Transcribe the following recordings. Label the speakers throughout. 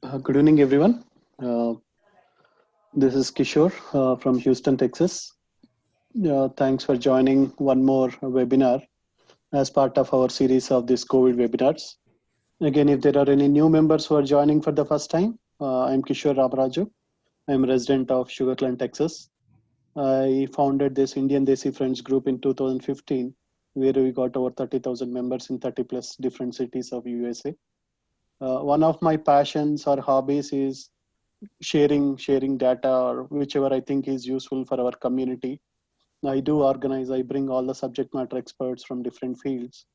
Speaker 1: Good evening, everyone. Uh, this is Kishore from Houston, Texas. Thanks for joining one more webinar as part of our series of these COVID webinars. Again, if there are any new members who are joining for the first time, I'm Kishore Ramaraju. I'm a resident of Sugarland, Texas. I founded this Indian Desi Friends group in 2015, where we got over 30,000 members in 30 plus different cities of USA. One of my passions or hobbies is sharing data or whichever I think is useful for our community. I bring all the subject matter experts from different fields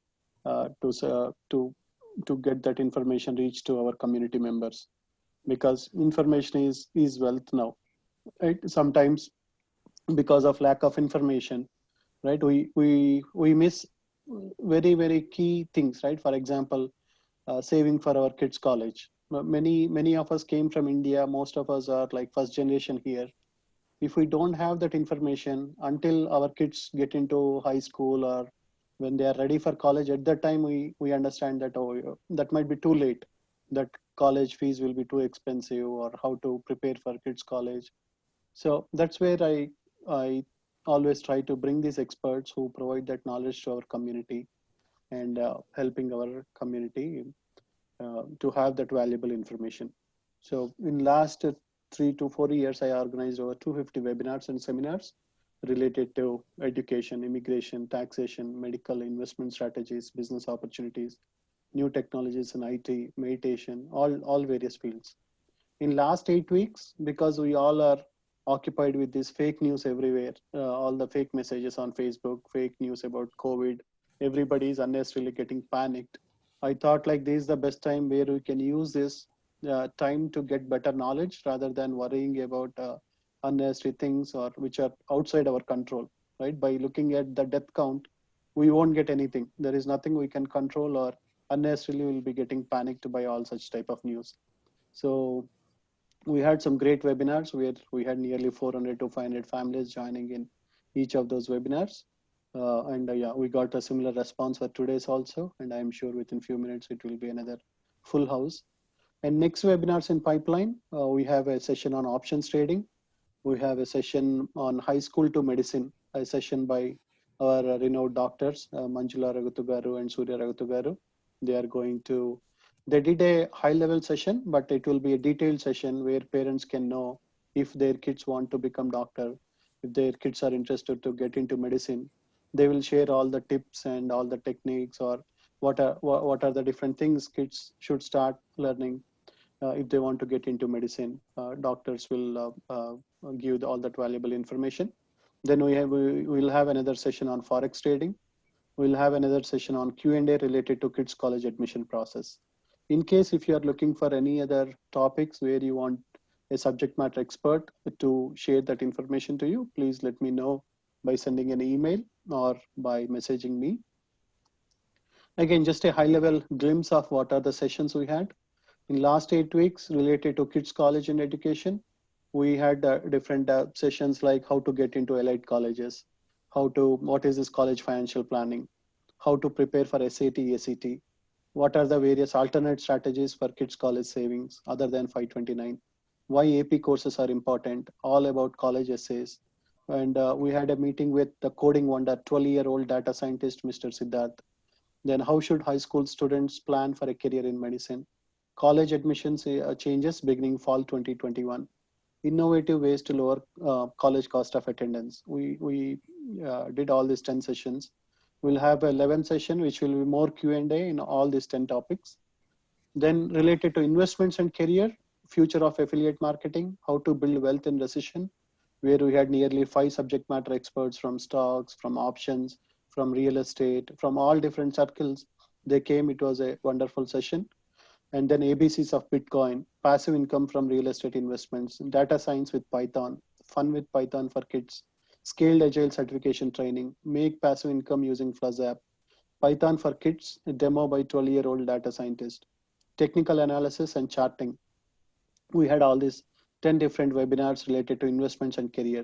Speaker 1: uh, to uh, to to get that information reached to our community members, because information is wealth now, right? Sometimes because of lack of information, right, we miss very key things, right? For example, saving for our kids college. Many of us came from India. Most of us are like first generation here. If we don't have that information until our kids get into high school or when they are ready for college, at that time we understand that, oh, that might be too late, that college fees will be too expensive, or how to prepare for kids college. So that's where I always try to bring these experts who provide that knowledge to our community, and helping our community to have that valuable information. So in last 3 to 4 years, I organized over 250 webinars and seminars related to education, immigration, taxation, medical, investment strategies, business opportunities, new technologies in IT, meditation, all various fields. In last 8 weeks, because we all are occupied with this fake news everywhere, all the fake messages on Facebook, fake news about COVID, everybody is unnecessarily getting panicked. I thought like this is the best time where we can use this time to get better knowledge rather than worrying about unnecessary things or which are outside our control, right? By looking at the death count, we won't get anything. There is nothing we can control, or unnecessarily we'll be getting panicked by all such type of news. So we had some great webinars where we had nearly 400 to 500 families joining in each of those webinars. And yeah, we got a similar response for today's also. And I'm sure within few minutes, it will be another full house. And next webinars in pipeline, we have a session on options trading. We have a session on high school to medicine, a session by our renowned doctors, Manjula Raghutu and Surya Raghutu. They are going to, they did a high level session, but it will be a detailed session where parents can know if their kids want to become doctor, if their kids are interested to get into medicine. They will share all the tips and all the techniques, or what are the different things kids should start learning if they want to get into medicine. Doctors will give all that valuable information. Then we will have another session on forex trading. We'll have another session on Q&A related to kids college admission process. In case if you are looking for any other topics where you want a subject matter expert to share that information to you, please let me know by sending an email or by messaging me. Again, just a high level glimpse of what are the sessions we had. In last 8 weeks related to kids college and education, we had different sessions like how to get into elite colleges, what is this college financial planning, how to prepare for SAT, ACT, what are the various alternate strategies for kids college savings other than 529, why AP courses are important, all about college essays. And we had a meeting with the coding wonder, 12-year-old data scientist, Mr. Siddharth. Then how should high school students plan for a career in medicine? College admissions changes beginning fall 2021. Innovative ways to lower college cost of attendance. We did all these 10 sessions. We'll have a 11 session, which will be more Q&A in all these 10 topics. Then related to investments and career, future of affiliate marketing, how to build wealth in recession, where we had nearly 5 subject matter experts from stocks, from options, from real estate, from all different circles. They came. It was a wonderful session. And then ABCs of Bitcoin, passive income from real estate investments, data science with Python, fun with Python for kids, scaled agile certification training, make passive income using Fluzz app, Python for kids, a demo by 12-year-old data scientist, technical analysis and charting. We had all these 10 different webinars related to investments and career.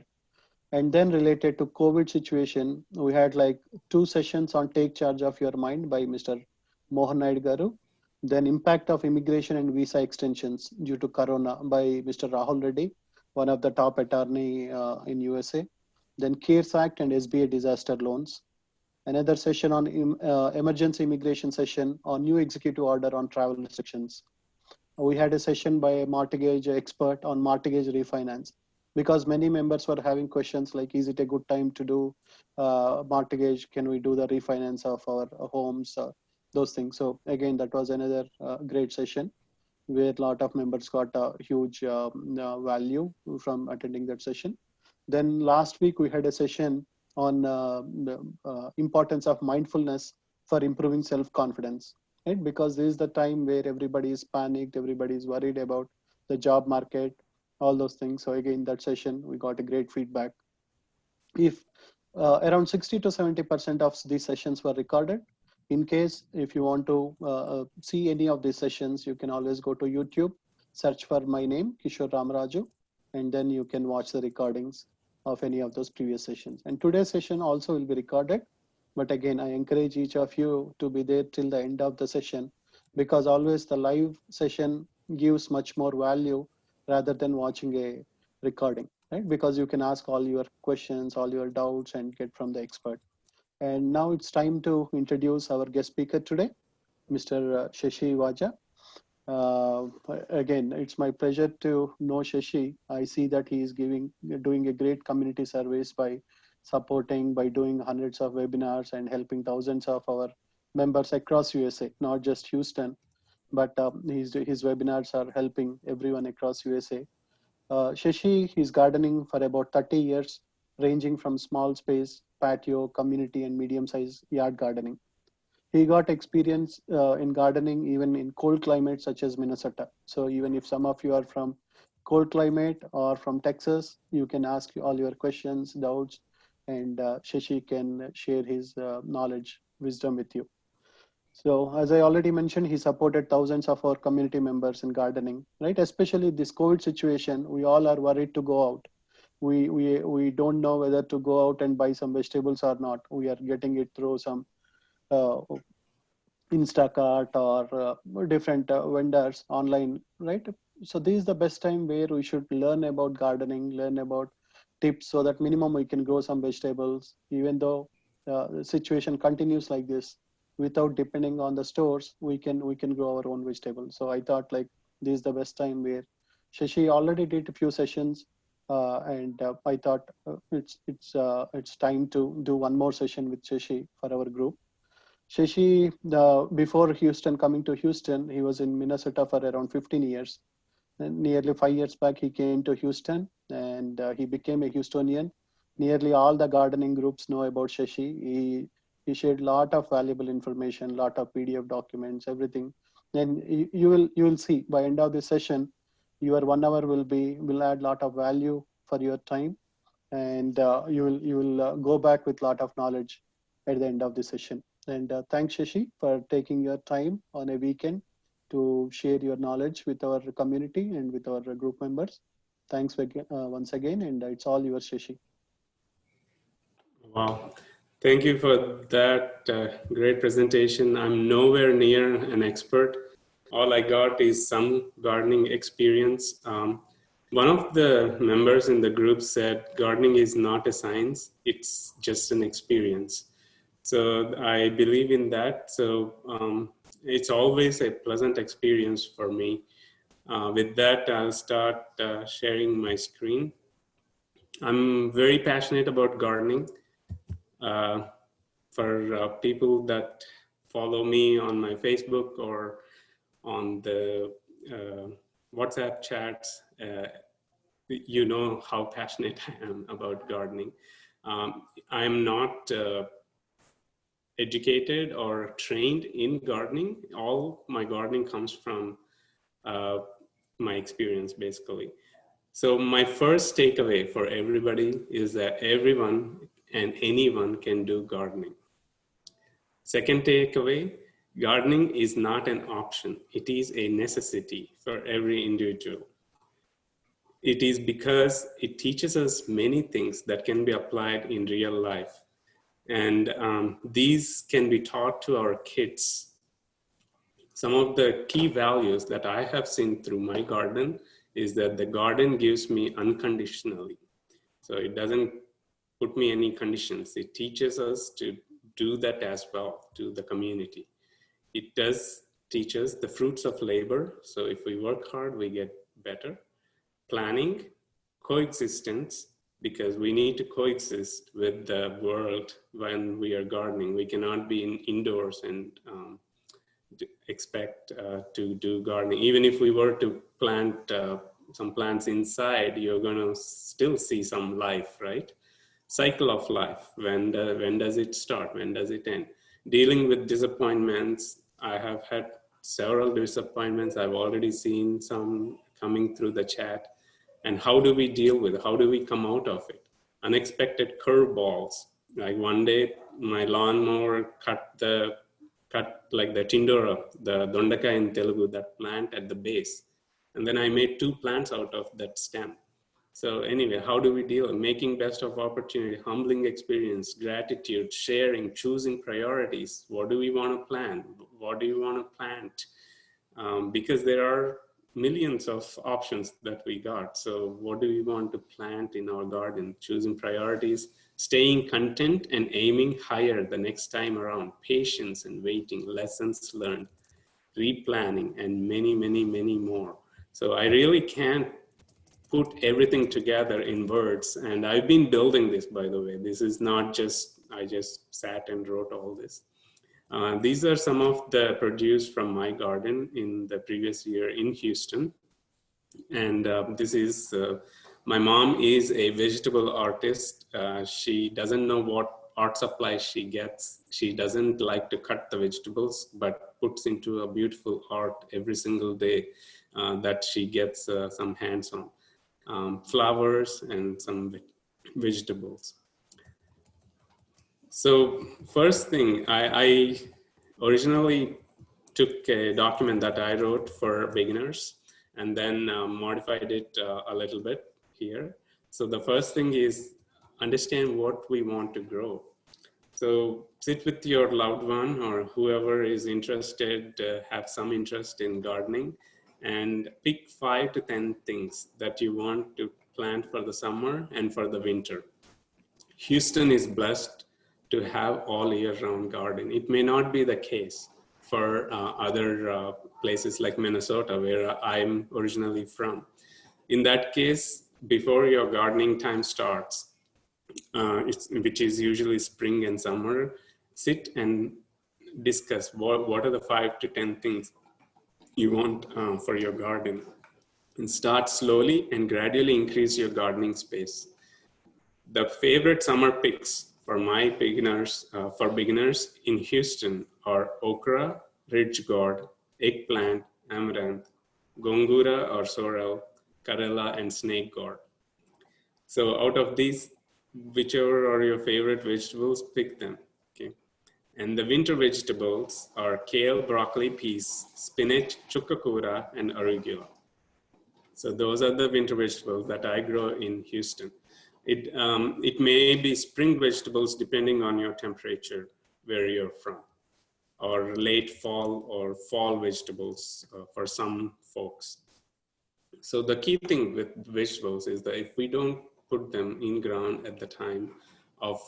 Speaker 1: And then related to COVID situation, we had like 2 sessions on take charge of your mind by Mr. Mohan Naid Garu. Then impact of immigration and visa extensions due to Corona by Mr. Rahul Reddy, one of the top attorney in USA. Then CARES Act and SBA disaster loans. Another session on emergency immigration session on new executive order on travel restrictions. We had a session by a mortgage expert on mortgage refinance because many members were having questions like, is it a good time to do mortgage? Can we do the refinance of our homes? Those things. So again, that was another great session where a lot of members got a huge value from attending that session. Then last week we had a session on the importance of mindfulness for improving self-confidence, right? Because this is the time where everybody is panicked, everybody is worried about the job market, all those things. So again, that session, we got a great feedback. If around 60 to 70% of these sessions were recorded. In case if you want to see any of these sessions, you can always go to YouTube, search for my name, Kishore Ramaraju, and then you can watch the recordings of any of those previous sessions. And today's session also will be recorded. But again, I encourage each of you to be there till the end of the session, because always the live session gives much more value rather than watching a recording, right? Because you can ask all your questions, all your doubts, and get from the expert. And now it's time to introduce our guest speaker today, Mr. Shashi Vaja. Again, it's my pleasure to know Shashi. I see that he is doing a great community service by supporting, by doing hundreds of webinars and helping thousands of our members across USA, not just Houston, but his webinars are helping everyone across USA. Shashi is gardening for about 30 years, ranging from small space, patio, community, and medium-sized yard gardening. He got experience in gardening even in cold climates such as Minnesota. So even if some of you are from cold climate or from Texas, you can ask all your questions, doubts, and Shashi can share his knowledge, wisdom with you. So as I already mentioned, he supported thousands of our community members in gardening, right? Especially this COVID situation, we all are worried to go out. We don't know whether to go out and buy some vegetables or not. We are getting it through some uh, Instacart or different vendors online, right? So this is the best time where we should learn about gardening, learn about tips so that minimum we can grow some vegetables, even though the situation continues like this. Without depending on the stores, we can grow our own vegetables. So I thought like this is the best time where Shashi already did a few sessions, and I thought it's time to do one more session with Shashi for our group. Shashi, before Houston, coming to Houston, he was in Minnesota for around 15 years. And nearly 5 years back, he came to Houston and he became a Houstonian. Nearly all the gardening groups know about Shashi. He shared a lot of valuable information, lot of PDF documents, everything. And you will see by end of this session, your 1 hour will add lot of value for your time, and you will go back with lot of knowledge at the end of the session. And thanks Shashi for taking your time on a weekend to share your knowledge with our community and with our group members. Thanks once again, and it's all yours, Shashi.
Speaker 2: Wow. Thank you for that great presentation. I'm nowhere near an expert. All I got is some gardening experience. One of the members in the group said gardening is not a science, it's just an experience. So I believe in that. So it's always a pleasant experience for me. With that, I'll start sharing my screen. I'm very passionate about gardening. Uh, for people that follow me on my Facebook or on the WhatsApp chats, you know how passionate I am about gardening. I'm not educated or trained in gardening. All my gardening comes from my experience, basically. So my first takeaway for everybody is that everyone and anyone can do gardening. Second takeaway, gardening is not an option. It is a necessity for every individual. It is because it teaches us many things that can be applied in real life. And these can be taught to our kids. some of the key values that I have seen through my garden is that the garden gives me unconditionally. So it doesn't put me any conditions. It teaches us to do that as well to the community. It does teach us the fruits of labor. So if we work hard, we get better. Planning, coexistence, because we need to coexist with the world when we are gardening. We cannot be indoors and expect to do gardening. Even if we were to plant some plants inside, you're going to still see some life, right? Cycle of life. When does it start? When does it end? Dealing with disappointments. I have had several disappointments. I've already seen some coming through the chat. And how do we deal with it? How do we come out of it? Unexpected curveballs. Like one day, my lawnmower cut like the tindora, the dondaka in Telugu, that plant at the base. And then I made 2 plants out of that stem. So anyway, how do we deal? Making best of opportunity, humbling experience, gratitude, sharing, choosing priorities. What do we want to plant? What do you want to plant? Because there are millions of options that we got. So what do we want to plant in our garden? Choosing priorities, staying content and aiming higher the next time around, patience and waiting, lessons learned, replanning, and many, many, many more. So I really can't put everything together in words. And I've been building this, by the way. This is not just, I just sat and wrote all this. These are some of the produce from my garden in the previous year in Houston. And this is, my mom is a vegetable artist. She doesn't know what art supplies she gets. She doesn't like to cut the vegetables, but puts into a beautiful art every single day that she gets some hands on. Flowers and some vegetables. So first thing, I originally took a document that I wrote for beginners and then modified it a little bit here. So the first thing is understand what we want to grow. So sit with your loved one or whoever is interested, have some interest in gardening, and pick 5 to 10 things that you want to plant for the summer and for the winter. Houston is blessed to have all year round garden. It may not be the case for other places like Minnesota, where I'm originally from. In that case, before your gardening time starts, which is usually spring and summer, sit and discuss what are the 5 to 10 things you want for your garden, and start slowly and gradually increase your gardening space. The favorite summer picks for my beginners, in Houston are okra, ridge gourd, eggplant, amaranth, gongura or sorrel, karela, and snake gourd. So out of these, whichever are your favorite vegetables, pick them. Okay. And the winter vegetables are kale, broccoli, peas, spinach, chukkakura, and arugula. So those are the winter vegetables that I grow in Houston. It may be spring vegetables depending on your temperature, where you're from, or late fall or fall vegetables for some folks. So the key thing with vegetables is that if we don't put them in ground at the time of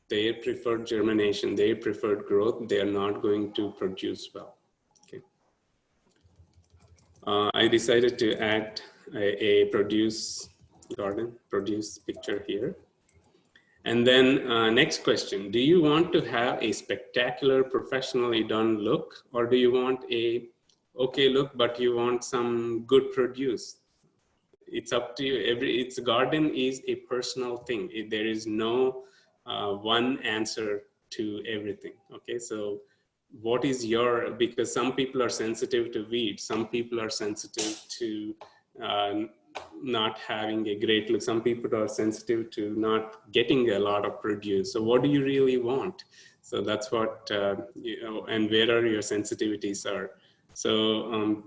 Speaker 2: their preferred germination, their preferred growth, they are not going to produce well. Okay. I decided to add a produce picture here. And then next question, do you want to have a spectacular, professionally done look, or do you want a okay look, but you want some good produce? It's up to you. It's garden is a personal thing. There is no one answer to everything. Okay, so what is your, because some people are sensitive to weeds, some people are sensitive to not having a great look, some people are sensitive to not getting a lot of produce. So what do you really want? So that's what, and where are your sensitivities are. So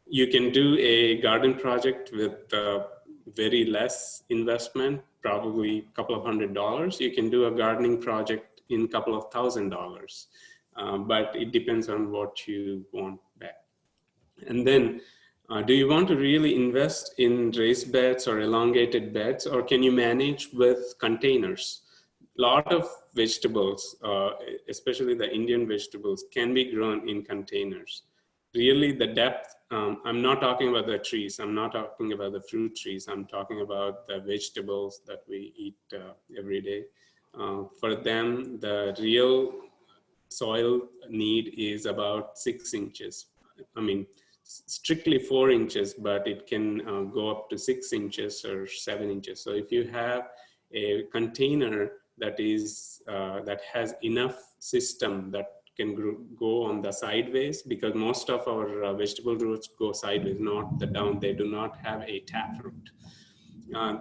Speaker 2: you can do a garden project with very less investment, probably a couple of $100. You can do a gardening project in a couple of $1,000. But it depends on what you want back. And then, do you want to really invest in raised beds or elongated beds, or can you manage with containers? A lot of vegetables, especially the Indian vegetables, can be grown in containers. Really, the depth, I'm not talking about the trees, I'm not talking about the fruit trees, I'm talking about the vegetables that we eat every day. For them, the real soil need is about 6 inches. I mean, strictly 4 inches, but it can go up to 6 inches or 7 inches. So if you have a container that is that has enough system that can go on the sideways, because most of our vegetable roots go sideways, not the down. They do not have a taproot.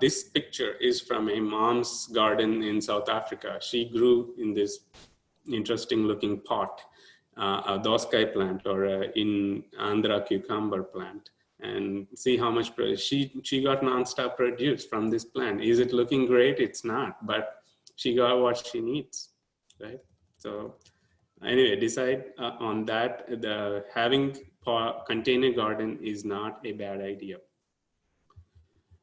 Speaker 2: This picture is from a mom's garden in South Africa. She grew in this interesting looking pot, a doskai plant, or in Andhra cucumber plant, and see how much she got nonstop produce from this plant. Is it looking great? It's not, but she got what she needs, right? So anyway, decide on that. The having container garden is not a bad idea.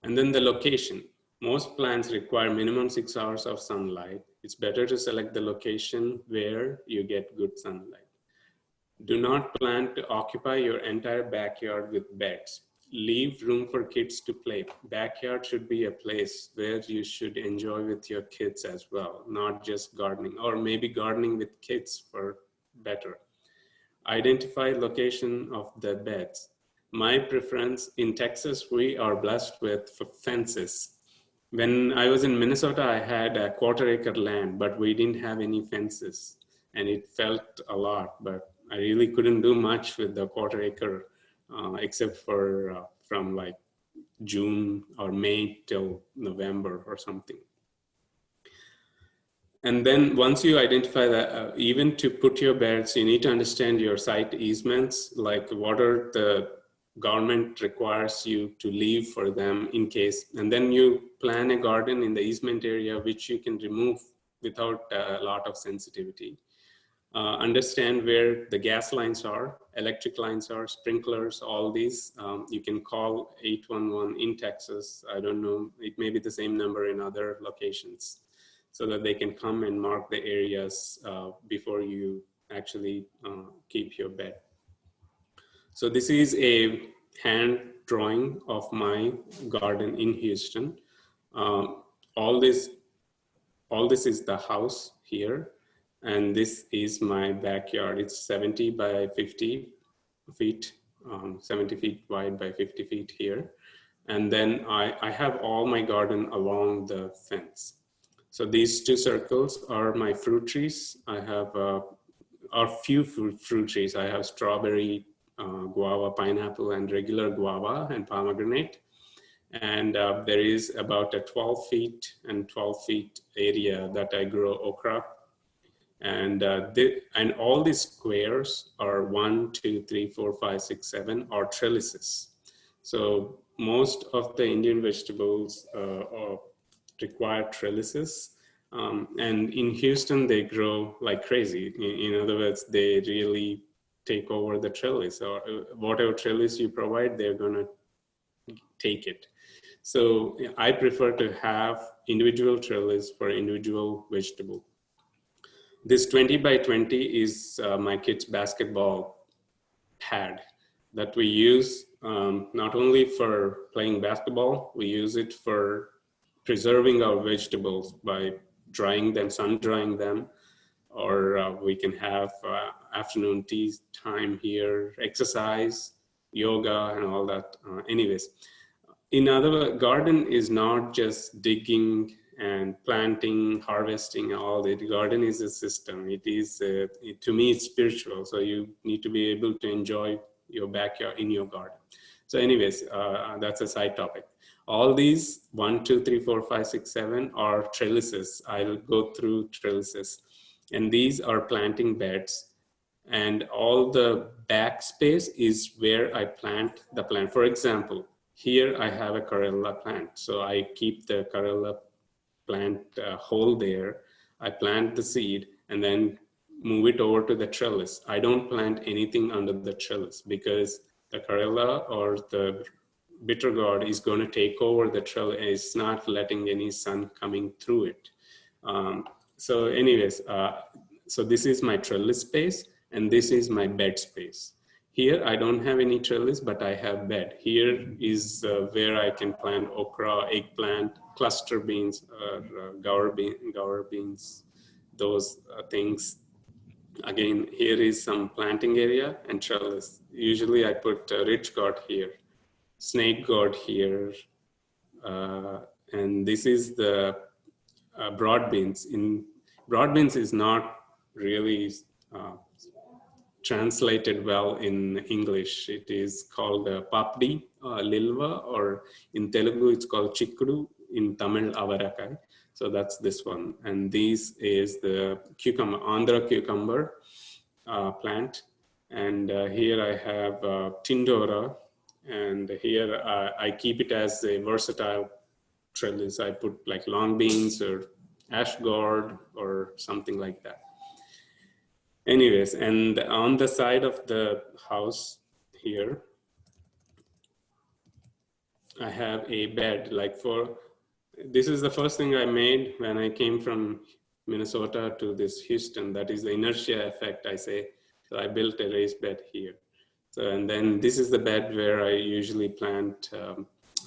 Speaker 2: And then the location. Most plants require minimum 6 hours of sunlight. It's better to select the location where you get good sunlight. Do not plan to occupy your entire backyard with beds. Leave room for kids to play. Backyard should be a place where you should enjoy with your kids as well, not just gardening, or maybe gardening with kids for better. Identify location of the beds. My preference in Texas, we are blessed with fences. When I was in Minnesota, I had a quarter-acre land, but we didn't have any fences, and it felt a lot, but I really couldn't do much with the quarter-acre, except for from like June or May till November or something. And then once you identify that, even to put your beds, you need to understand your site easements, like what are the government requires you to leave for them in case. And then you plan a garden in the easement area, which you can remove without a lot of sensitivity. Understand where the gas lines are, electric lines are, sprinklers, all these. You can call 811 in Texas. I don't know, it may be the same number in other locations, so that they can come and mark the areas before you actually keep your bed. So this is a hand drawing of my garden in Houston. All this is the house here, and this is my backyard. It's 70 by 50 feet, 70 feet wide by 50 feet here. And then I have all my garden along the fence. So these two circles are my fruit trees. I have a few fruit trees. I have strawberry, guava, pineapple, and regular guava and pomegranate. And there is about a 12 feet and 12 feet area that I grow okra. And all these squares are 1, 2, 3, 4, 5, 6, 7 are trellises. So most of the Indian vegetables require trellises. And in Houston, they grow like crazy. In other words, they really take over the trellis, or whatever trellis you provide, they're gonna take it. So I prefer to have individual trellis for individual vegetable. This 20 by 20 is my kids' basketball pad that we use not only for playing basketball, we use it for preserving our vegetables by drying them, sun drying them, or we can have afternoon tea time here, exercise, yoga, and all that. Anyways, in other words, garden is not just digging and planting, harvesting, all that. Garden is a system. It is, to me, it's spiritual. So you need to be able to enjoy your backyard in your garden. So anyways, that's a side topic. All these 1, 2, 3, 4, 5, 6, 7 are trellises. I'll go through trellises. And these are planting beds. And all the back space is where I plant the plant. For example, here I have a Corella plant. So I keep the Corella plant whole there. I plant the seed and then move it over to the trellis. I don't plant anything under the trellis because the Karela or the bitter gourd is going to take over the trellis. It's not letting any sun coming through it. So anyways, so this is my trellis space and this is my bed space. Here I don't have any trellis, but I have bed. Here is where I can plant okra, eggplant, cluster beans, gaur beans, those things. Again, here is some planting area and trellis. Usually I put rich gourd here, snake gourd here, and this is the broad beans. Broad beans is not really translated well in English. It is called papdi, lilva, or in Telugu it's called chikkudu, in Tamil avarakai. So that's this one. And this is the cucumber, Andhra cucumber plant. And here I have tindora. And here I keep it as a versatile trellis. I put like long beans or ash gourd or something like that. Anyways, and on the side of the house here, I have a bed this is the first thing I made when I came from Minnesota to this Houston. That is the inertia effect, I say. So I built a raised bed here. So, and then this is the bed where I usually plant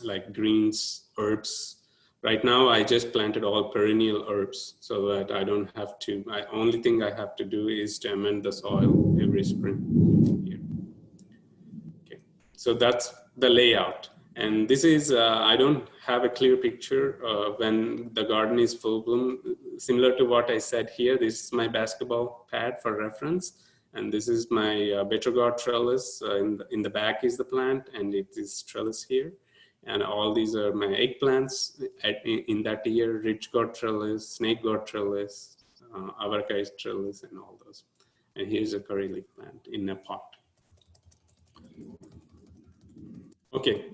Speaker 2: like greens, herbs. Right now, I just planted all perennial herbs so that I don't have to, only thing I have to do is to amend the soil every spring here. Okay, so that's the layout. And this is, I don't have a clear picture when the garden is full bloom. Similar to what I said here, this is my basketball pad for reference. And this is my bitter gourd trellis. In the back is the plant, and it is trellis here. And all these are my eggplants in that year, rich gourd trellis, snake gourd trellis, avarakai trellis, and all those. And here's a curry leaf plant in a pot. Okay,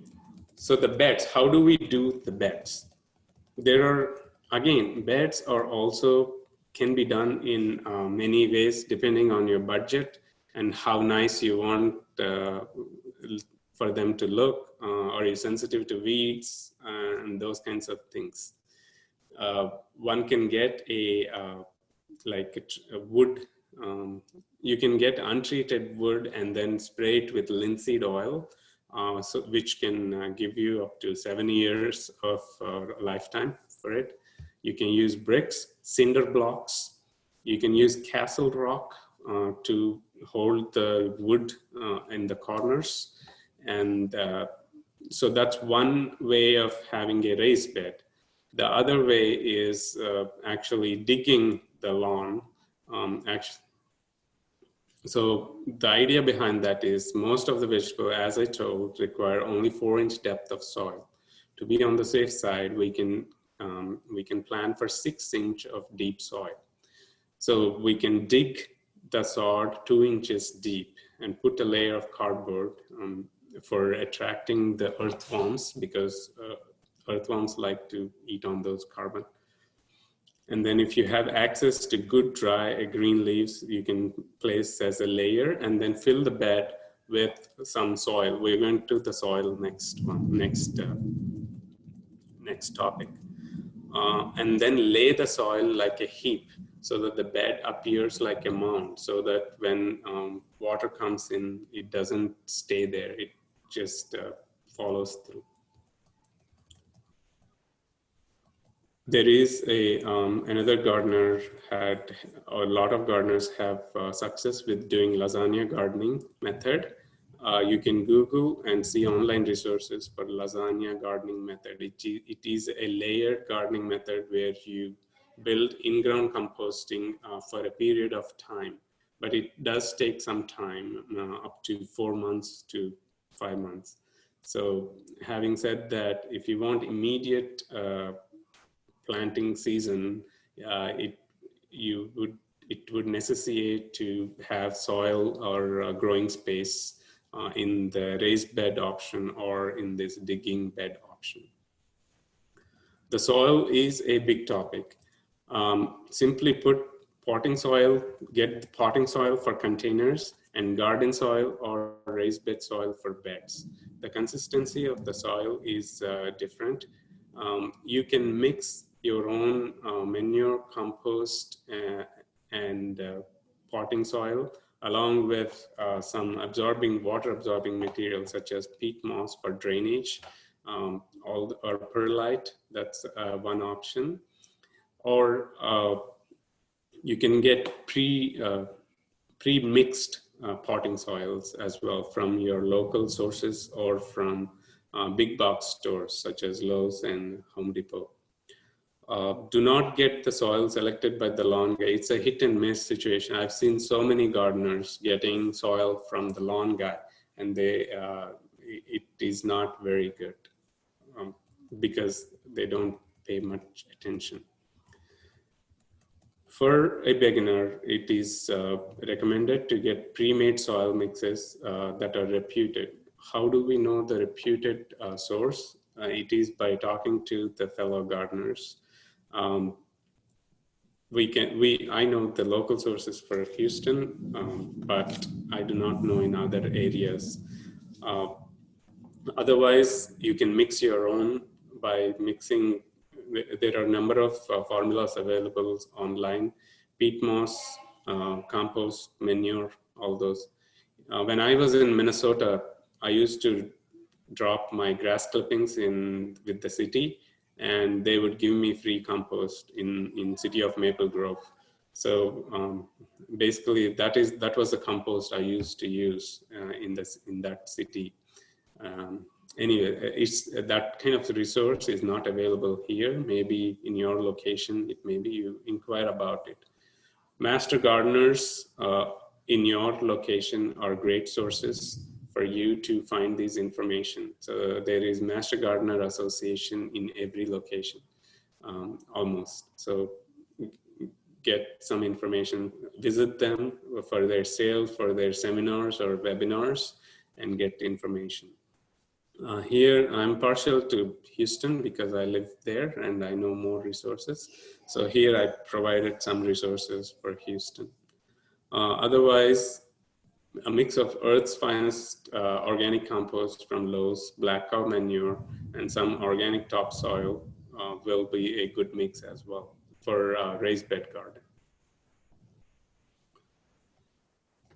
Speaker 2: so the beds, how do we do the beds? There are, again, beds are also can be done in many ways depending on your budget and how nice you want for them to look. Are you sensitive to weeds and those kinds of things? One can get a wood. You can get untreated wood and then spray it with linseed oil, which can give you up to 7 years of lifetime for it. You can use bricks, cinder blocks. You can use castle rock to hold the wood in the corners. And so that's one way of having a raised bed. The other way is actually digging the lawn. So the idea behind that is most of the vegetables, as I told, require only 4-inch depth of soil. To be on the safe side, we can plan for 6-inch of deep soil. So we can dig the sod 2 inches deep and put a layer of cardboard for attracting the earthworms, because earthworms like to eat on those carbon. And then if you have access to good dry green leaves, you can place as a layer and then fill the bed with some soil. We're going to the soil next topic. And then lay the soil like a heap so that the bed appears like a mound, so that when water comes in, it doesn't stay there. It just follows through. There is another gardener a lot of gardeners have success with doing lasagna gardening method. You can Google and see online resources for lasagna gardening method. It is a layered gardening method where you build in-ground composting for a period of time, but it does take some time, up to 4 months to 5 months. So having said that, if you want immediate planting season, it would necessitate to have soil or growing space in the raised bed option or in this digging bed option. The soil is a big topic. Simply put, potting soil, get the potting soil for containers, and garden soil or raised bed soil for beds. The consistency of the soil is different. You can mix your own manure, compost, and potting soil along with some water absorbing materials such as peat moss for drainage, or perlite. That's one option. Or you can get pre-mixed potting soils as well from your local sources or from big box stores such as Lowe's and Home Depot. Do not get the soil selected by the lawn guy. It's a hit and miss situation. I've seen so many gardeners getting soil from the lawn guy, and it is not very good because they don't pay much attention. For a beginner, it is recommended to get pre-made soil mixes that are reputed. How do we know the reputed source? It is by talking to the fellow gardeners. I know the local sources for Houston, but I do not know in other areas. Otherwise, you can mix your own by mixing. There are a number of formulas available online: peat moss, compost, manure, all those. When I was in Minnesota, I used to drop my grass clippings in with the city, and they would give me free compost in city of Maple Grove. So basically, that was the compost I used to use in that city. Anyway, it's that kind of resource is not available here. Maybe in your location, maybe you inquire about it. Master gardeners in your location are great sources for you to find this information. So there is Master Gardener Association in every location, almost. So get some information, visit them for their sales, for their seminars or webinars, and get information. Here, I'm partial to Houston because I live there and I know more resources. So here I provided some resources for Houston. Otherwise, a mix of Earth's Finest organic compost from Lowe's, black cow manure, and some organic topsoil will be a good mix as well for raised bed garden.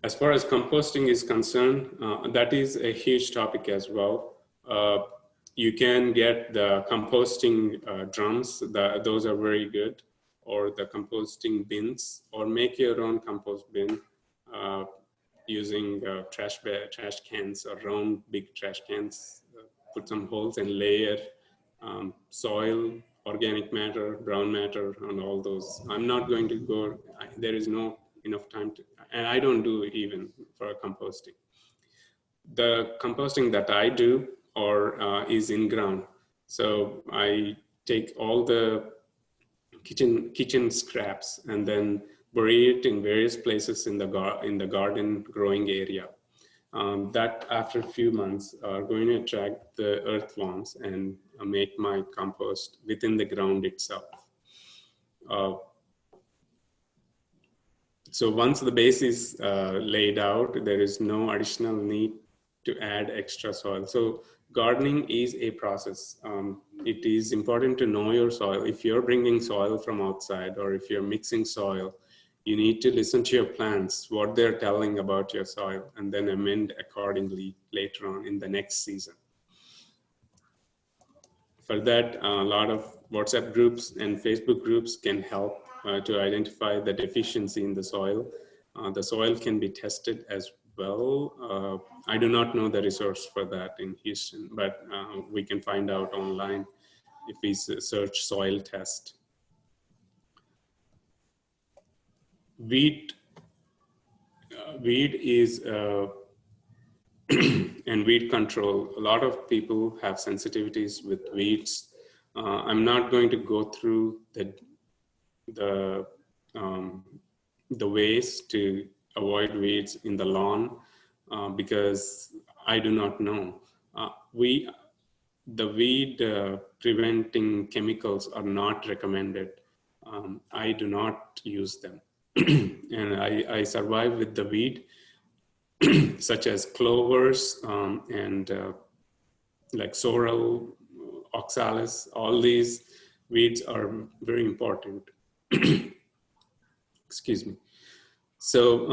Speaker 2: As far as composting is concerned, that is a huge topic as well. You can get the composting drums, those are very good, or the composting bins, or make your own compost bin using trash cans or round big trash cans. Put some holes and layer soil, organic matter, brown matter, and all those. I'm not going to go, there is no enough time to, and I don't do it even for composting. The composting that I do is in ground. So I take all the kitchen scraps and then bury it in various places in the garden growing area. That after a few months are going to attract the earthworms and make my compost within the ground itself. So once the base is laid out, there is no additional need to add extra soil. So gardening is a process. It is important to know your soil. If you're bringing soil from outside or if you're mixing soil, you need to listen to your plants, what they're telling about your soil, and then amend accordingly later on in the next season. For that, a lot of WhatsApp groups and Facebook groups can help to identify the deficiency in the soil. The soil can be tested as well. I do not know the resource for that in Houston, but we can find out online if we search soil test. Weed is and weed control. A lot of people have sensitivities with weeds. I'm not going to go through the ways to avoid weeds in the lawn because I do not know. The weed preventing chemicals are not recommended. I do not use them. And I survive with the weed. such as clovers and like sorrel, oxalis. All these weeds are very important. Excuse me. So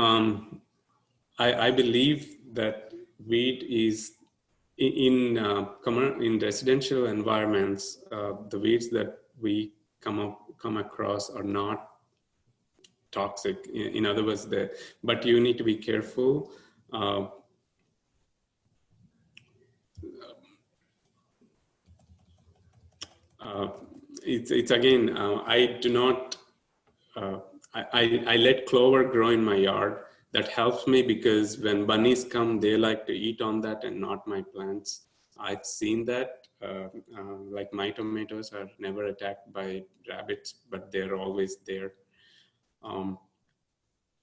Speaker 2: I believe that weed is in residential environments. The weeds that we come across are not toxic. In other words, but you need to be careful. It's again, I do not. I let clover grow in my yard. That helps me because when bunnies come, they like to eat on that and not my plants. I've seen that. Like my tomatoes are never attacked by rabbits, but they're always there.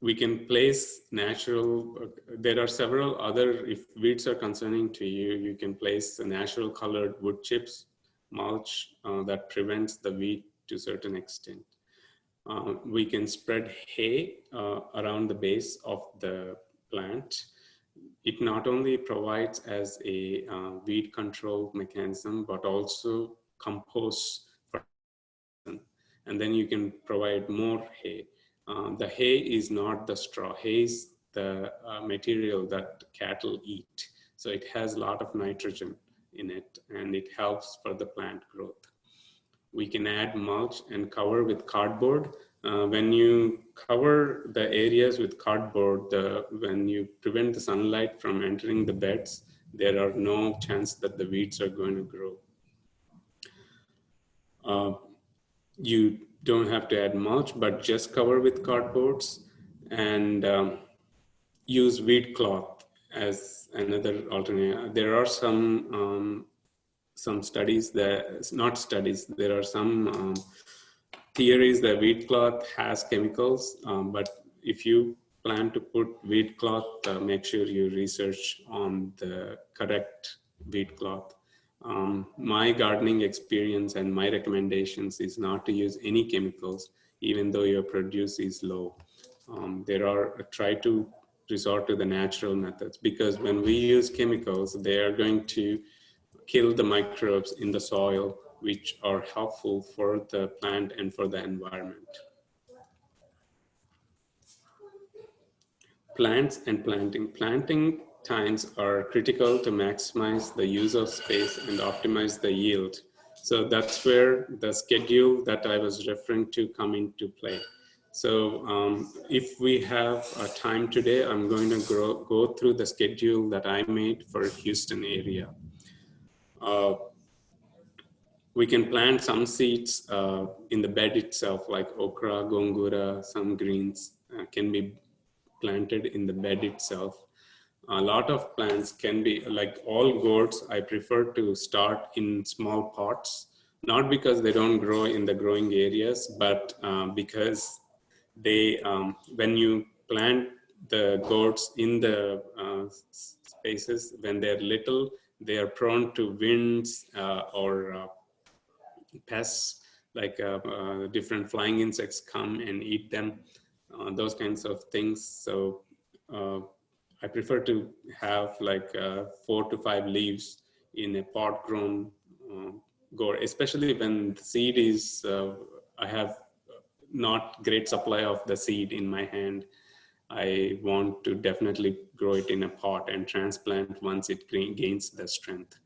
Speaker 2: We can place natural, there are several other, if weeds are concerning to you, you can place natural colored wood chips, mulch that prevents the weed to a certain extent. We can spread hay around the base of the plant. It not only provides as a weed control mechanism, but also composts for, and then you can provide more hay. The hay is not the straw. Hay is the material that cattle eat. So it has a lot of nitrogen in it, and it helps for the plant growth. We can add mulch and cover with cardboard. When you cover the areas with cardboard, when you prevent the sunlight from entering the beds, there are no chance that the weeds are going to grow. You don't have to add mulch, but just cover with cardboards and use weed cloth as another alternative. There are some studies that, not studies, there are some theories that weed cloth has chemicals, but if you plan to put weed cloth, make sure you research on the correct weed cloth. My gardening experience and my recommendations is not to use any chemicals, even though your produce is low. Try to resort to the natural methods, because when we use chemicals, they are going to kill the microbes in the soil, which are helpful for the plant and for the environment. Plants and planting. Planting times are critical to maximize the use of space and optimize the yield. So that's where the schedule that I was referring to come into play. So if we have time today, I'm going to go through the schedule that I made for Houston area. We can plant some seeds in the bed itself, like okra, gongura, some greens can be planted in the bed itself. A lot of plants can be, like all gourds, I prefer to start in small pots, not because they don't grow in the growing areas, but because they, when you plant the gourds in the spaces, when they're little, they are prone to winds or pests, like different flying insects come and eat them, those kinds of things. So I prefer to have like 4 to 5 leaves in a pot grown gourd, especially when the seed is, I have not great supply of the seed in my hand. I want to definitely grow it in a pot and transplant once it gains the strength.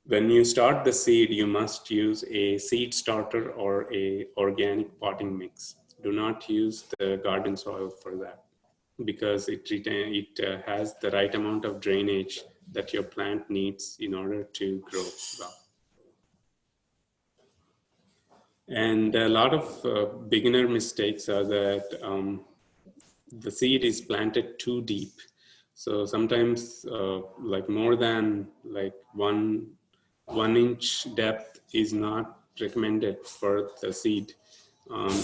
Speaker 2: When you start the seed, you must use a seed starter or a organic potting mix. Do not use the garden soil for that, because it has the right amount of drainage that your plant needs in order to grow well. And a lot of beginner mistakes are that the seed is planted too deep. So sometimes like more than like one inch depth is not recommended for the seed.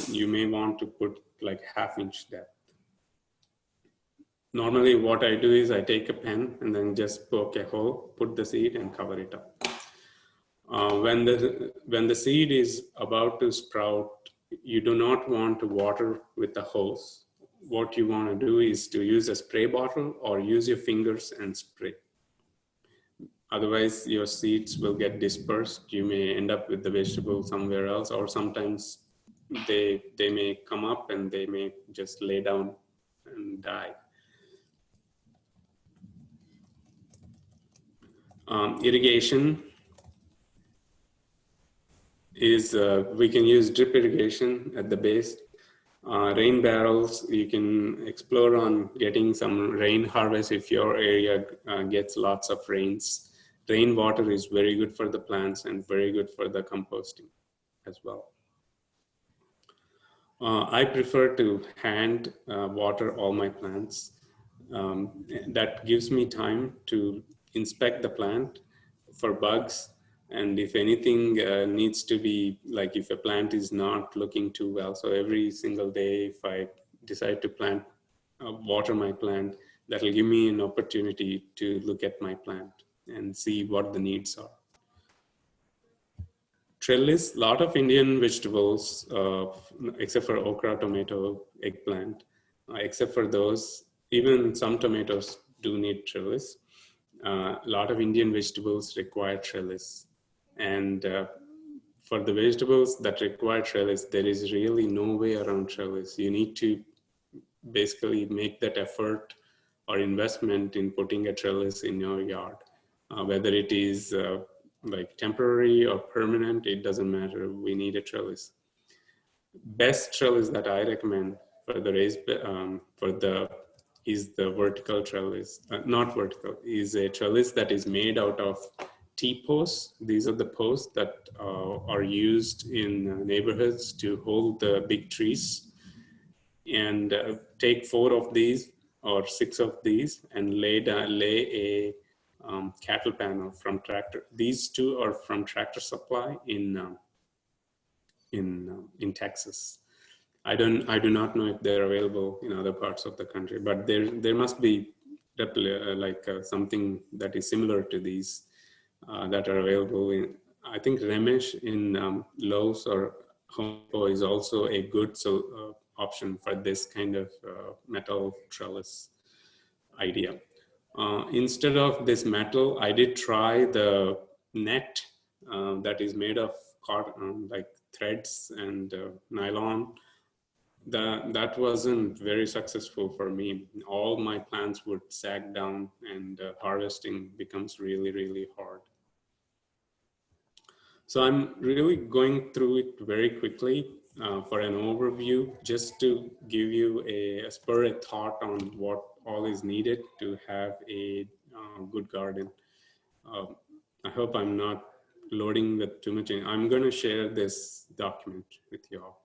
Speaker 2: You may want to put like ½ inch depth. Normally what I do is I take a pen and then just poke a hole, put the seed and cover it up. When the seed is about to sprout, you do not want to water with a hose. what you want to do is to use a spray bottle or use your fingers and spray. Otherwise, your seeds will get dispersed. You may end up with the vegetable somewhere else, or sometimes they may come up and they may just lay down and die. Irrigation is, we can use drip irrigation at the base. Rain barrels, you can explore on getting some rain harvest if your area gets lots of rains. Rainwater is very good for the plants and very good for the composting as well. I prefer to hand water all my plants. That gives me time to inspect the plant for bugs, and if anything needs to be, like if a plant is not looking too well. So every single day, if I decide to plant, water my plant, that will give me an opportunity to look at my plant and see what the needs are. Trellis, lot of Indian vegetables, except for okra, tomato, eggplant, except for those, even some tomatoes do need trellis. A lot of Indian vegetables require trellis. And for the vegetables that require trellis, there is really no way around trellis. You need to basically make that effort or investment in putting a trellis in your yard. Whether it is like temporary or permanent, it doesn't matter. We need a trellis. Best trellis that I recommend for the raised, is the vertical trellis, not vertical, is a trellis that is made out of T-posts. These are the posts that are used in neighborhoods to hold the big trees. And take 4 of these or 6 of these and lay a cattle panel from Tractor. These 2 are from Tractor Supply in Texas. I do not know if they're available in other parts of the country, but there must be something that is similar to these that are available in. I think Ramesh in Lowe's or Home Depot is also a good option for this kind of metal trellis idea. Instead of this metal, I did try the net that is made of cotton, like threads and nylon. That wasn't very successful for me. All my plants would sag down and harvesting becomes really, really hard. So I'm really going through it very quickly for an overview, just to give you a spur of thought on what all is needed to have a good garden. I hope I'm not loading with too much. I'm going to share this document with you all.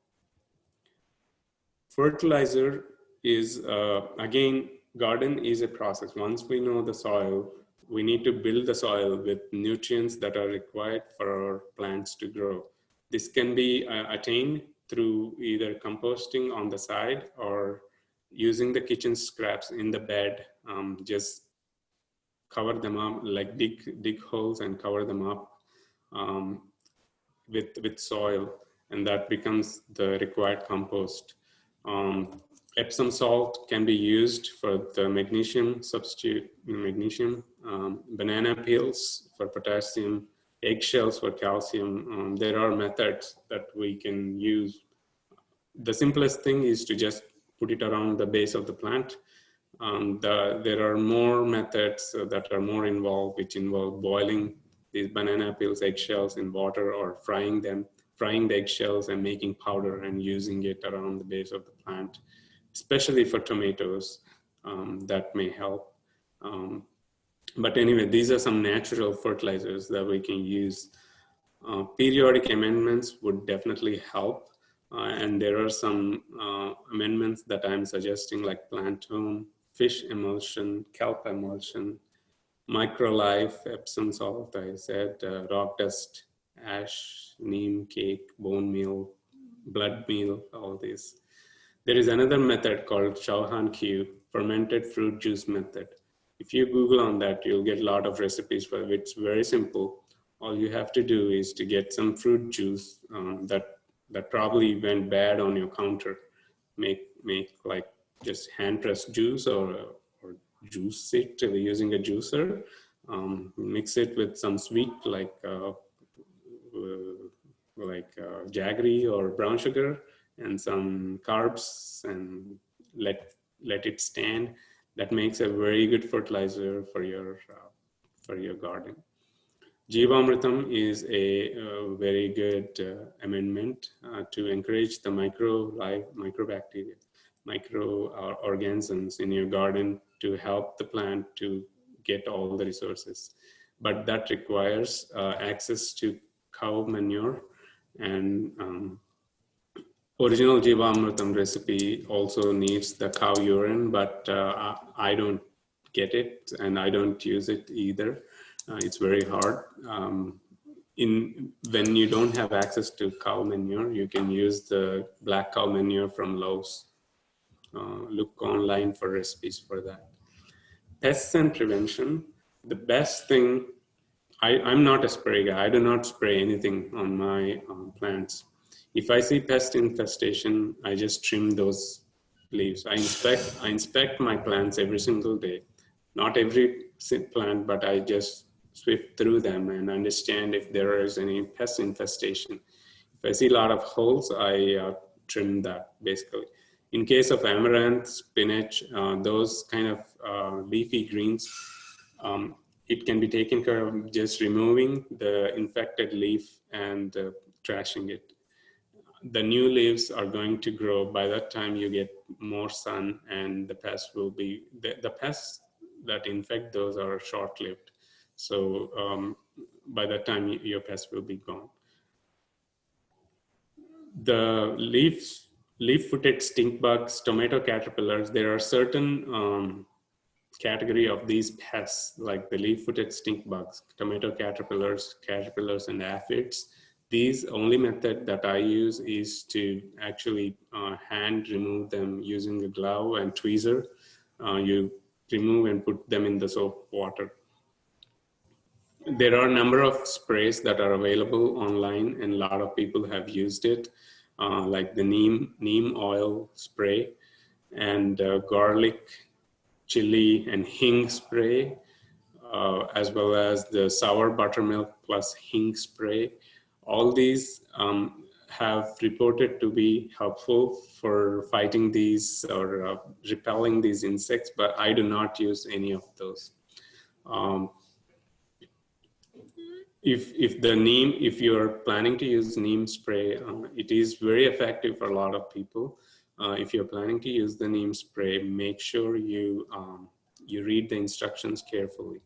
Speaker 2: Fertilizer is, again, garden is a process. Once we know the soil, we need to build the soil with nutrients that are required for our plants to grow. This can be attained through either composting on the side or using the kitchen scraps in the bed. Just cover them up, like dig holes and cover them up with soil, and that becomes the required compost. Epsom salt can be used for the magnesium, substitute magnesium, banana peels for potassium, eggshells for calcium. There are methods that we can use. The simplest thing is to just put it around the base of the plant. There are more methods that are more involved, which involve boiling these banana peels, eggshells in water, or frying the eggshells and making powder and using it around the base of the plant, especially for tomatoes. That may help. But anyway, these are some natural fertilizers that we can use. Periodic amendments would definitely help. And there are some amendments that I'm suggesting, like plant home, fish emulsion, kelp emulsion, microlife, Epsom salt, I said, rock dust, ash, neem cake, bone meal, blood meal, all these. There is another method called Chauhan Q, fermented fruit juice method. If you Google on that, you'll get a lot of recipes for it. It's very simple. All you have to do is to get some fruit juice that probably went bad on your counter. Make like just hand press juice or juice it using a juicer. Mix it with some sweet jaggery or brown sugar and some carbs, and let it stand. That makes a very good fertilizer for your garden. Jivamritam is a very good amendment to encourage the microbacteria, microorganisms in your garden to help the plant to get all the resources. But that requires access to cow manure, and original Jivamritam recipe also needs the cow urine, but I don't get it and I don't use it either. It's very hard. When you don't have access to cow manure, you can use the black cow manure from Lowe's. Look online for recipes for that. Pests and prevention. The best thing, I'm not a spray guy. I do not spray anything on my plants. If I see pest infestation, I just trim those leaves. I inspect my plants every single day. Not every plant, but I just sweep through them and understand if there is any pest infestation. If I see a lot of holes, I trim that basically. In case of amaranth, spinach, those kind of leafy greens, it can be taken care of just removing the infected leaf and trashing it. The new leaves are going to grow. By that time you get more sun, and the pests will be, the pests that infect those are short-lived. So by that time your pests will be gone. The leaf-footed stink bugs, tomato caterpillars, there are certain category of these pests like the leaf-footed stink bugs, tomato caterpillars, and aphids. These only method that I use is to actually hand remove them using a glove and tweezer. You remove and put them in the soap water. There are a number of sprays that are available online, and a lot of people have used it, like the neem oil spray and garlic, chili, and hing spray, as well as the sour buttermilk plus hing spray. All these have reported to be helpful for fighting these or repelling these insects, but I do not use any of those. If you're planning to use neem spray, it is very effective for a lot of people. If you're planning to use the neem spray, make sure you read the instructions carefully.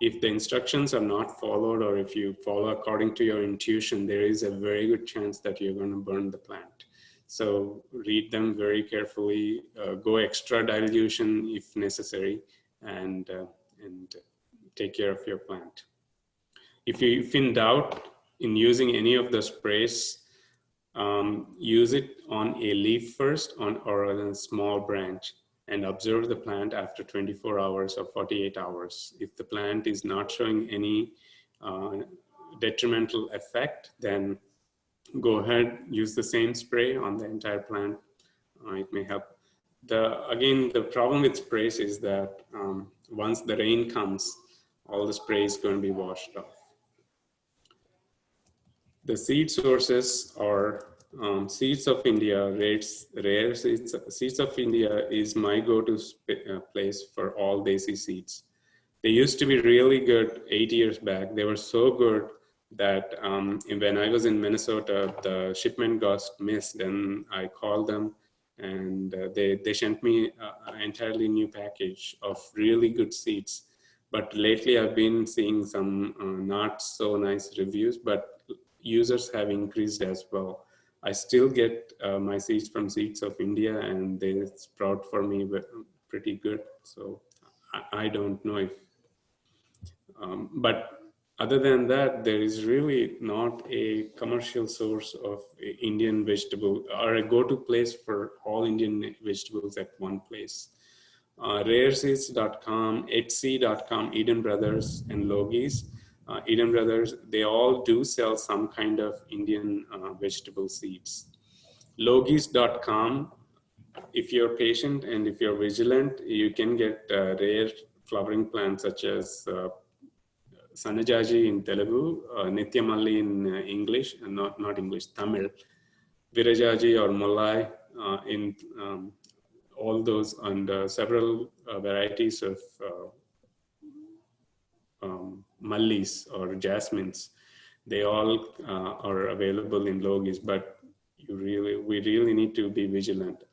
Speaker 2: If the instructions are not followed, or if you follow according to your intuition, there is a very good chance that you're going to burn the plant. So read them very carefully, go extra dilution if necessary, and take care of your plant. If in doubt in using any of the sprays, use it on a leaf first or on a small branch, and observe the plant after 24 hours or 48 hours. If the plant is not showing any detrimental effect, then go ahead, use the same spray on the entire plant. It may help. Again, the problem with sprays is that once the rain comes, all the spray is going to be washed off. The seed sources are Seeds of India, rare seeds. Seeds of India is my go-to place for all desi seeds. They used to be really good 8 years back. They were so good that when I was in Minnesota, the shipment got missed, and I called them, and they sent me an entirely new package of really good seeds. But lately I've been seeing some not so nice reviews, but users have increased as well. I still get my seeds from Seeds of India, and they sprout for me pretty good. So I don't know if, but other than that, there is really not a commercial source of Indian vegetable or a go-to place for all Indian vegetables at one place. Rareseeds.com, Etsy.com, Eden Brothers, and Logis. Eden Brothers, they all do sell some kind of Indian vegetable seeds. Logis.com if you're patient and if you're vigilant, you can get rare flowering plants such as Sanajaji in Telugu, Nityamalli in English, and not English, Tamil, Virajaji or Malai in all those, and several varieties of mallis or jasmines. They all are available in Logis, but we really need to be vigilant.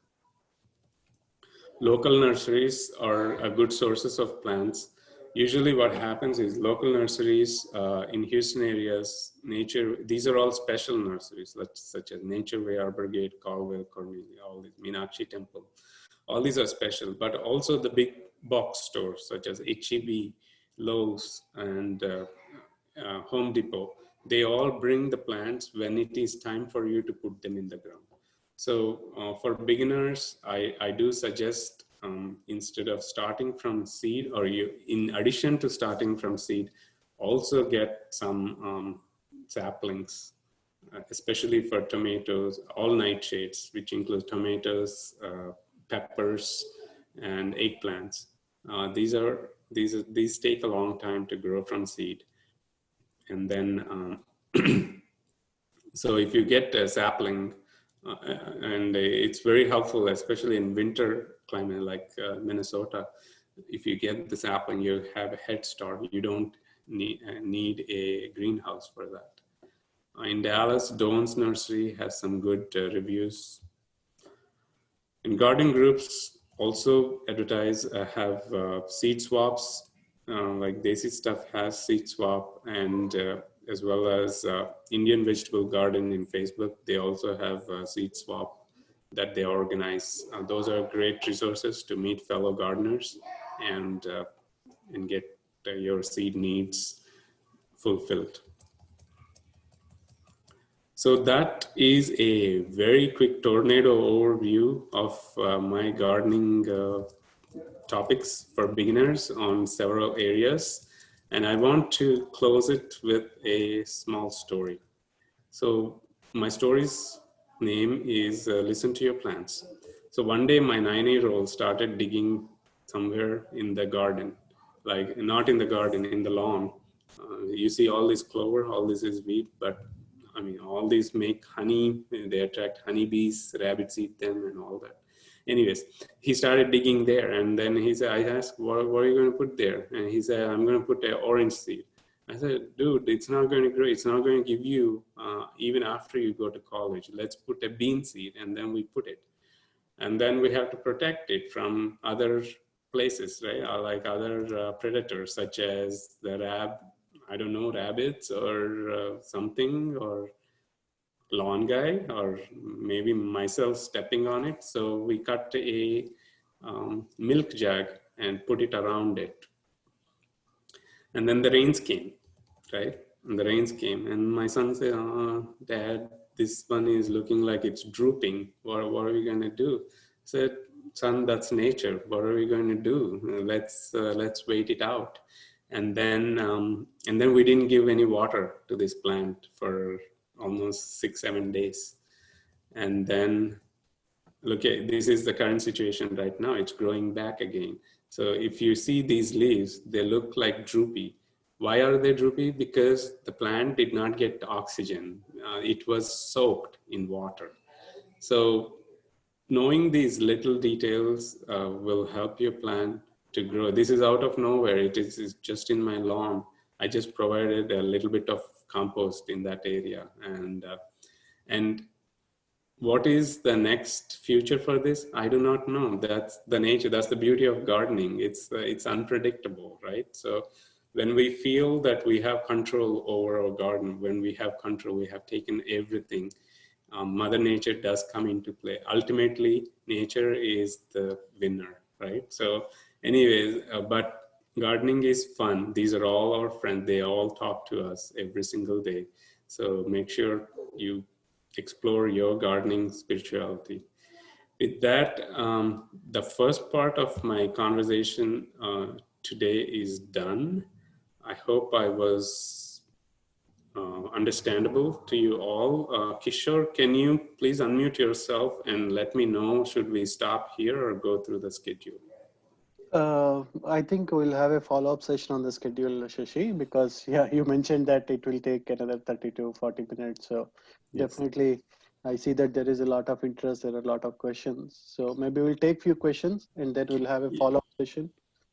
Speaker 2: Local nurseries are a good sources of plants. Usually what happens is local nurseries in Houston areas, these are all special nurseries, such as Nature Way, Arbor Gate, Caldwell, Cornelia, all these, Meenakshi Temple. All these are special, but also the big box stores such as HEB, Lowe's, and Home Depot. They all bring the plants when it is time for you to put them in the ground. So for beginners, I do suggest instead of starting from seed, or in addition to starting from seed, also get some saplings, especially for tomatoes, all nightshades, which include tomatoes, peppers, and eggplants. These take a long time to grow from seed, and then so if you get a sapling, and it's very helpful, especially in winter climate like Minnesota. If you get the sapling, you have a head start. You don't need a greenhouse for that. In Dallas, Dawn's Nursery has some good reviews. In gardening groups, also advertise, have seed swaps, like Desi Stuff has seed swap, and as well as Indian Vegetable Garden in Facebook. They also have seed swap that they organize. Those are great resources to meet fellow gardeners and get your seed needs fulfilled. So that is a very quick tornado overview of my gardening topics for beginners on several areas. And I want to close it with a small story. So my story's name is Listen to Your Plants. So one day my 9-year-old started digging somewhere in the garden, like not in the garden, in the lawn. You see all this clover, all this is wheat, but I mean, all these make honey, they attract honeybees, rabbits eat them and all that. Anyways, he started digging there, and then he said, I asked, what are you going to put there? And he said, I'm going to put an orange seed. I said, dude, it's not going to grow. It's not going to give you, even after you go to college. Let's put a bean seed, and then we put it. And then we have to protect it from other places, right? Or like other predators, such as the rabbits or something, or lawn guy, or maybe myself stepping on it. So we cut a milk jug and put it around it. And then the rains came, right? And the rains came, and my son said, Dad, this one is looking like it's drooping. What are we going to do? I said, son, that's nature. What are we going to do? Let's wait it out. And then we didn't give any water to this plant for almost 6-7 days. And then look at, this is the current situation right now. It's growing back again. So if you see these leaves, they look like droopy. Why are they droopy? Because the plant did not get oxygen. It was soaked in water. So knowing these little details will help your plant to grow. This is out of nowhere. It is just in my lawn. I just provided a little bit of compost in that area. And what is the next future for this? I do not know. That's the nature. That's the beauty of gardening. It's unpredictable, right? So when we feel that we have control over our garden, when we have control, we have taken everything, Mother Nature does come into play. Ultimately, nature is the winner, right? So anyways, but gardening is fun. These are all our friends. They all talk to us every single day. So make sure you explore your gardening spirituality. With that, the first part of my conversation today is done. I hope I was understandable to you all. Kishore, can you please unmute yourself and let me know, should we stop here or go through the schedule?
Speaker 1: I think we'll have a follow-up session on the schedule, Shashi, because yeah, you mentioned that it will take another 30 to 40 minutes. So
Speaker 2: Yes.
Speaker 1: definitely, I see that there is a lot of interest, there are a lot of questions. So maybe we'll take few questions and then we'll have a follow-up session,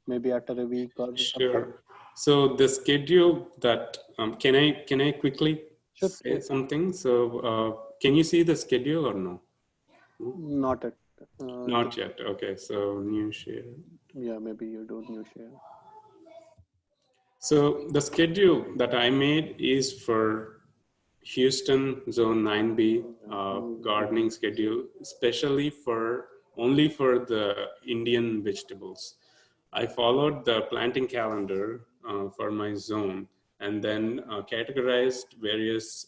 Speaker 1: maybe after a week or sometime.
Speaker 2: Sure. So the schedule that, can I quickly
Speaker 1: Sure.
Speaker 2: say something? So can you see the schedule or no?
Speaker 1: Not at,
Speaker 2: Not yet. Okay. So new share.
Speaker 1: yeah, maybe you do new share.
Speaker 2: So the schedule that I made is for Houston Zone 9B gardening schedule, especially for only for the Indian vegetables. I followed the planting calendar for my zone and then categorized various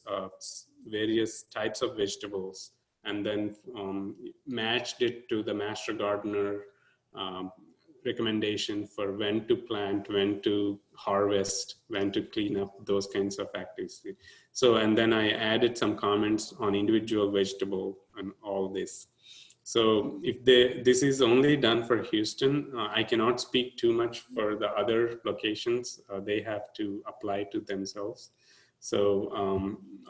Speaker 2: types of vegetables and then matched it to the master gardener um, recommendation for when to plant, when to harvest, when to clean up, those kinds of activities. So, and then I added some comments on individual vegetable and all this. So if this is only done for Houston, I cannot speak too much for the other locations. They have to apply to themselves. So,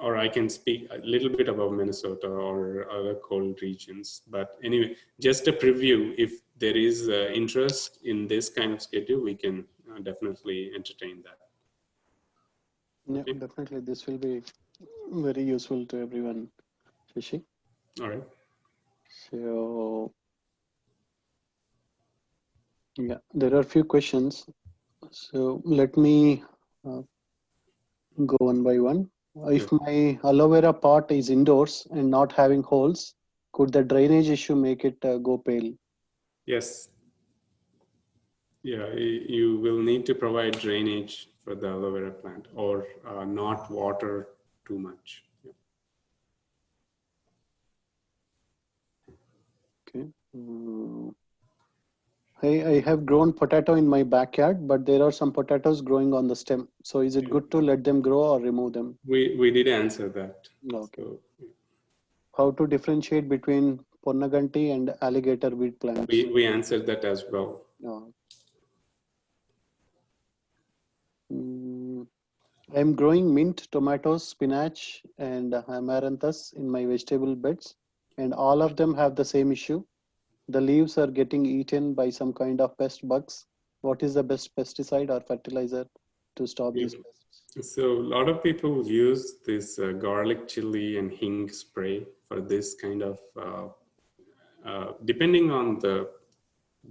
Speaker 2: or I can speak a little bit about Minnesota or other cold regions. But anyway, just a preview. If there is interest in this kind of schedule, we can definitely entertain that.
Speaker 1: Yeah,
Speaker 2: Okay.
Speaker 1: definitely. This will be very useful to everyone, Shashi.
Speaker 2: All right.
Speaker 1: So, yeah, there are a few questions. So let me uh, go one by one. If my aloe vera pot is indoors and not having holes, could the drainage issue make it go pale?
Speaker 2: Yes. Yeah, you will need to provide drainage for the aloe vera plant or not water too much. Yeah.
Speaker 1: Okay. I have grown potato in my backyard, but there are some potatoes growing on the stem. So is it good to let them grow or remove them?
Speaker 2: We did answer that.
Speaker 1: Okay.
Speaker 2: So
Speaker 1: How to differentiate between Ponnaganti and alligator weed plants?
Speaker 2: we answered that as well.
Speaker 1: No. Mm, I'm growing mint, tomatoes, spinach, and amaranthus in my vegetable beds, and all of them have the same issue. The leaves are getting eaten by some kind of pest bugs. What is the best pesticide or fertilizer to stop these pests?
Speaker 2: So a lot of people use this garlic chili and hing spray for this kind of, depending on the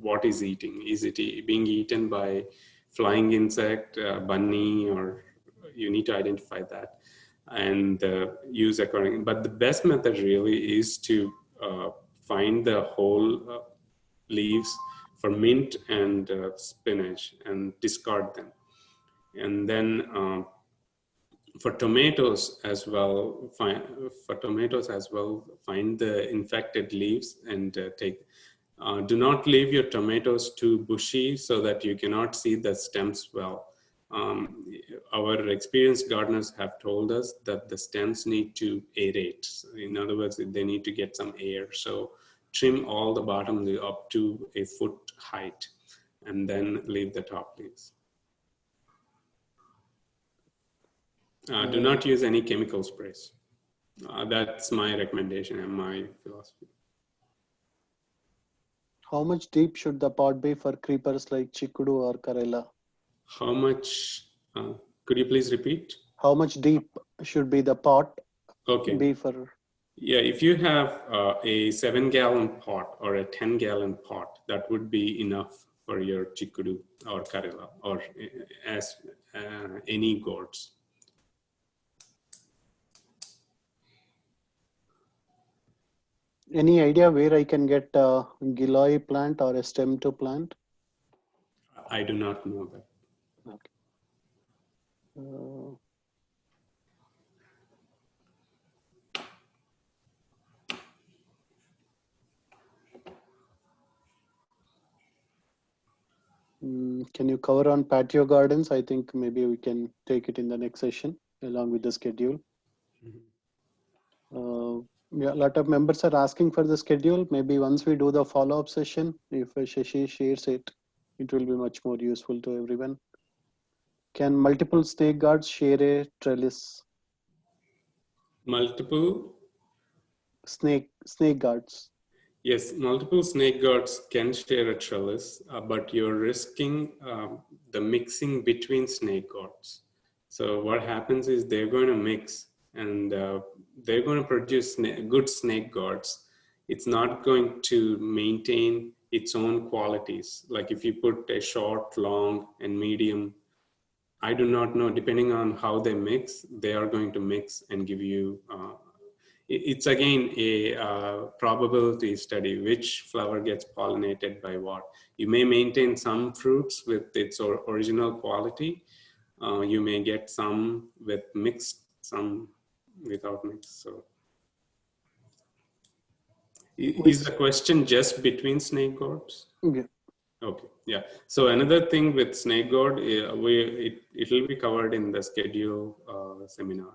Speaker 2: what is eating. Is it being eaten by flying insect, bunny, or you need to identify that and use according. But the best method really is to find the whole leaves for mint and spinach and discard them. And then for tomatoes as well, find the infected leaves and take. Do not leave your tomatoes too bushy so that you cannot see the stems well. Um, our experienced gardeners have told us that the stems need to aerate. In other words, they need to get some air. So trim all the bottom up to a foot height and then leave the top leaves. Do not use any chemical sprays. That's my recommendation and my philosophy.
Speaker 1: How much deep should the pot be for creepers like chickadee or karela?
Speaker 2: How much, could you please repeat?
Speaker 1: How much deep should be the pot
Speaker 2: Okay.
Speaker 1: be for?
Speaker 2: Yeah, if you have a 7-gallon pot or a 10-gallon pot, that would be enough for your chickadee or karela or as any gourds.
Speaker 1: Any idea where I can get a gilloy plant or a stem to plant?
Speaker 2: I do not know that.
Speaker 1: Okay. Can you cover on patio gardens? I think maybe we can take it in the next session. along with the schedule.
Speaker 2: Mhm.
Speaker 1: Yeah, a lot of members are asking for the schedule. Maybe once we do the follow-up session, if Shashi shares it, it will be much more useful to everyone. Can multiple snake guards share a trellis?
Speaker 2: Multiple,
Speaker 1: Snake guards.
Speaker 2: yes, multiple snake guards can share a trellis, but you're risking the mixing between snake guards. So what happens is they're going to mix, and they're going to produce good snake guards. It's not going to maintain its own qualities. Like if you put a short, long, and medium, I do not know. Depending on how they mix, they are going to mix and give you. It's again a probability study. Which flower gets pollinated by what? You may maintain some fruits with its original quality. You may get some with mixed, some without mixed. So, is
Speaker 1: Which,
Speaker 2: the question just between snake gourds?
Speaker 1: yeah,
Speaker 2: Okay, yeah. So another thing with snake gourd, it will be covered in the schedule seminar.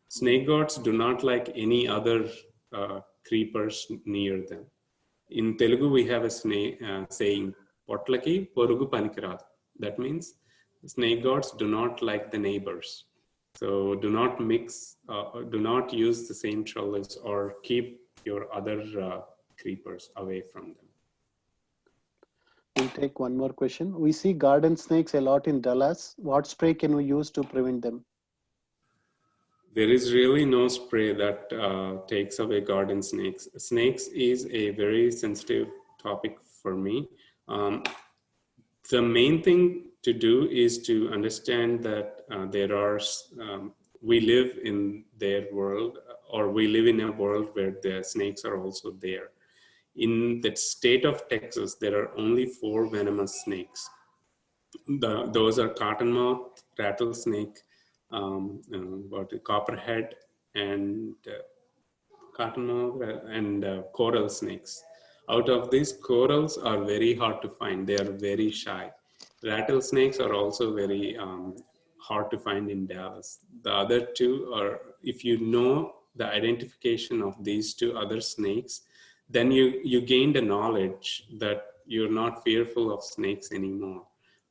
Speaker 2: Snake gourds do not like any other creepers near them. In Telugu, we have a saying, "Potlaki porugu panikiradu." That means snake gourds do not like the neighbors. So do not mix, do not use the same trellis or keep your other creepers away from them.
Speaker 1: we'll take one more question. We see garden snakes a lot in Dallas. What spray can we use to prevent them?
Speaker 2: There is really no spray that takes away garden snakes. Snakes is a very sensitive topic for me. Um, the main thing to do is to understand that we live in their world, or we live in a world where the snakes are also there. In the state of Texas, there are only 4 venomous snakes. Those are cottonmouth, rattlesnake, copperhead, and cottonmouth and coral snakes. Out of these, corals are very hard to find. They are very shy. Rattlesnakes are also very hard to find in Dallas. The other two are, if you know the identification of these two other snakes, then you gain the knowledge that you're not fearful of snakes anymore.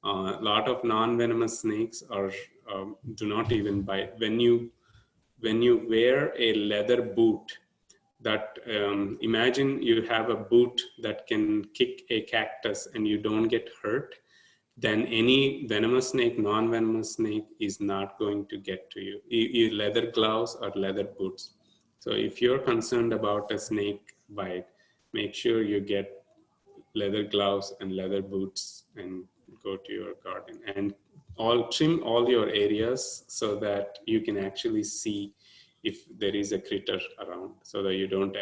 Speaker 2: A lot of non-venomous snakes are do not even bite. When you wear a leather boot, that imagine you have a boot that can kick a cactus and you don't get hurt, then any venomous snake, non-venomous snake is not going to get to you. Leather gloves or leather boots. So if you're concerned about a snake bite, make sure you get leather gloves and leather boots and go to your garden, and all trim all your areas so that you can actually see if there is a critter around, so that you don't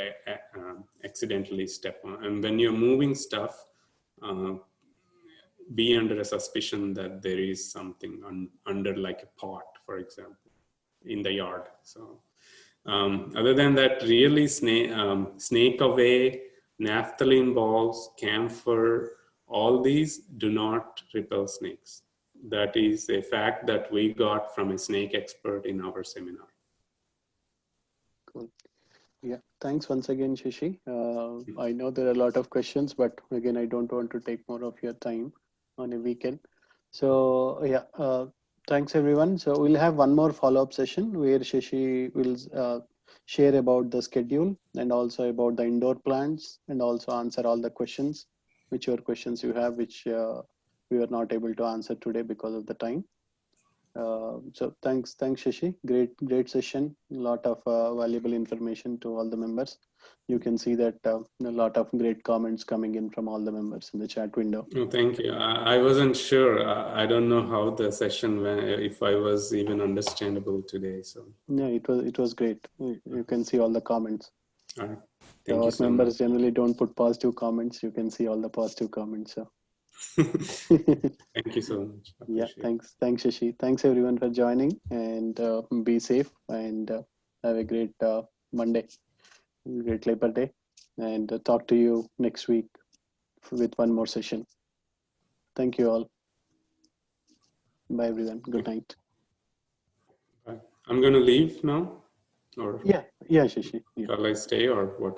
Speaker 2: accidentally step on. And when you're moving stuff, uh, be under a suspicion that there is something under, like a pot, for example, in the yard. So other than that, really snake away, naphthalene balls, camphor, all these do not repel snakes. That is a fact that we got from a snake expert in our seminar.
Speaker 1: Cool. Yeah, thanks once again, Shashi. I know there are a lot of questions, but again, I don't want to take more of your time on a weekend. So yeah, thanks everyone. So we'll have one more follow-up session where Shashi will share about the schedule and also about the indoor plants, and also answer all the questions, whichever questions you have, which we were not able to answer today because of the time. So thanks Shashi. Great session. A lot of valuable information to all the members. You can see that a lot of great comments coming in from all the members in the chat window.
Speaker 2: Oh, thank you. I wasn't sure. I don't know how the session went, if I was even understandable today. So
Speaker 1: Yeah, it was great. You can see all the comments.
Speaker 2: all right.
Speaker 1: So
Speaker 2: Thank you
Speaker 1: our
Speaker 2: so much.
Speaker 1: members generally don't put positive comments. You can see all the positive comments. So
Speaker 2: Thank you so much.
Speaker 1: yeah,
Speaker 2: Appreciate it.
Speaker 1: thanks Shashi. Thanks everyone for joining, and be safe, and have a great Monday, great Labor Day, and talk to you next week with one more session. Thank you all. Bye everyone. Good night.
Speaker 2: Bye. I'm going to leave now, or
Speaker 1: Yeah, Shashi. Yeah.
Speaker 2: shall I stay, or what?